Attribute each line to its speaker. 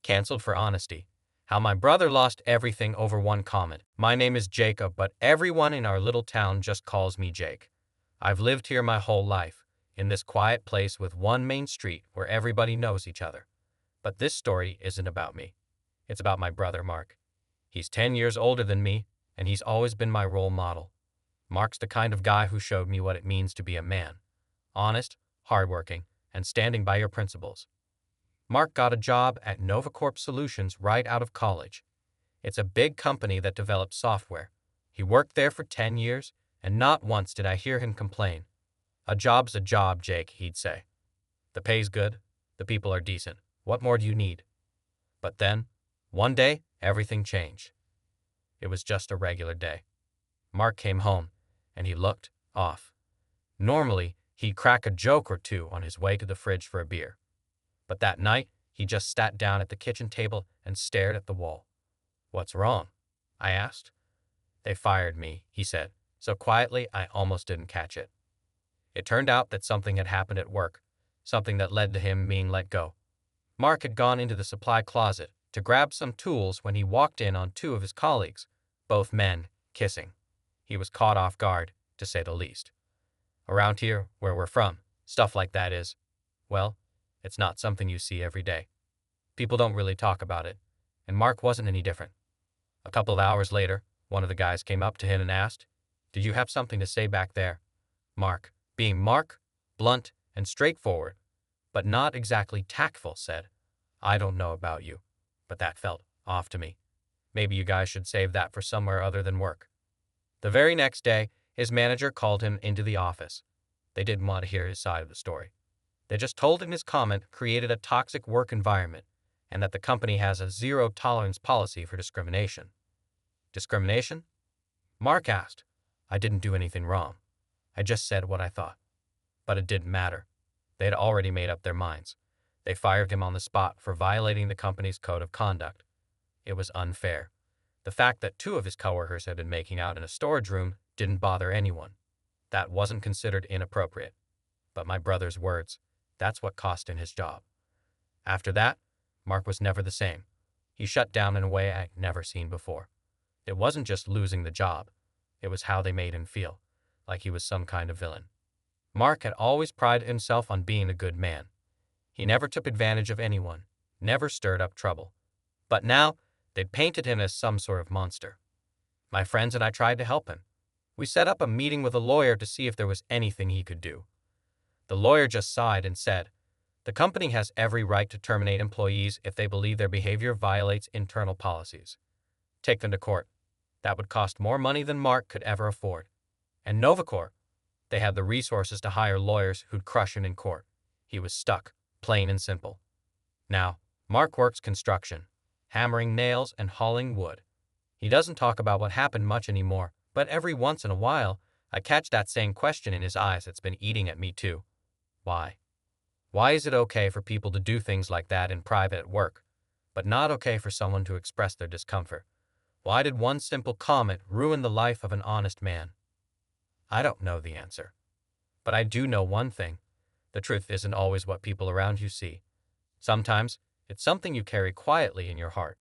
Speaker 1: Cancelled for honesty. How my brother lost everything over one comment. My name is Jacob, but everyone in our little town just calls me Jake. I've lived here my whole life, in this quiet place with one main street where everybody knows each other. But this story isn't about me. It's about my brother Mark. He's 10 years older than me, and he's always been my role model. Mark's the kind of guy who showed me what it means to be a man. Honest, hardworking, and standing by your principles. Mark got a job at NovaCorp Solutions right out of college. It's a big company that develops software. He worked there for 10 years, and not once did I hear him complain. A job's a job, Jake, he'd say. The pay's good, the people are decent. What more do you need? But then, one day, everything changed. It was just a regular day. Mark came home, and he looked off. Normally, he'd crack a joke or two on his way to the fridge for a beer. But that night, he just sat down at the kitchen table and stared at the wall. "What's wrong?" I asked. "They fired me," he said, so quietly I almost didn't catch it. It turned out that something had happened at work, something that led to him being let go. Mark had gone into the supply closet to grab some tools when he walked in on two of his colleagues, both men, kissing. He was caught off guard, to say the least. Around here, where we're from, stuff like that is, well, it's not something you see every day. People don't really talk about it, and Mark wasn't any different. A couple of hours later, one of the guys came up to him and asked, "Did you have something to say back there?" Mark, being Mark, blunt and straightforward, but not exactly tactful, said, "I don't know about you, but that felt off to me. Maybe you guys should save that for somewhere other than work." The very next day, his manager called him into the office. They didn't want to hear his side of the story. They just told him his comment created a toxic work environment and that the company has a zero-tolerance policy for discrimination. Discrimination? Mark asked. I didn't do anything wrong. I just said what I thought. But it didn't matter. They had already made up their minds. They fired him on the spot for violating the company's code of conduct. It was unfair. The fact that two of his coworkers had been making out in a storage room didn't bother anyone. That wasn't considered inappropriate. But my brother's words, that's what cost him his job. After that, Mark was never the same. He shut down in a way I'd never seen before. It wasn't just losing the job. It was how they made him feel, like he was some kind of villain. Mark had always prided himself on being a good man. He never took advantage of anyone, never stirred up trouble. But now, they'd painted him as some sort of monster. My friends and I tried to help him. We set up a meeting with a lawyer to see if there was anything he could do. The lawyer just sighed and said, "The company has every right to terminate employees if they believe their behavior violates internal policies. Take them to court. That would cost more money than Mark could ever afford. And NovaCorp, they had the resources to hire lawyers who'd crush him in court. He was stuck, plain and simple. Now, Mark works construction, hammering nails and hauling wood. He doesn't talk about what happened much anymore, but every once in a while, I catch that same question in his eyes that's been eating at me too. Why? Why is it okay for people to do things like that in private at work, but not okay for someone to express their discomfort? Why did one simple comment ruin the life of an honest man? I don't know the answer. But I do know one thing. The truth isn't always what people around you see. Sometimes, it's something you carry quietly in your heart.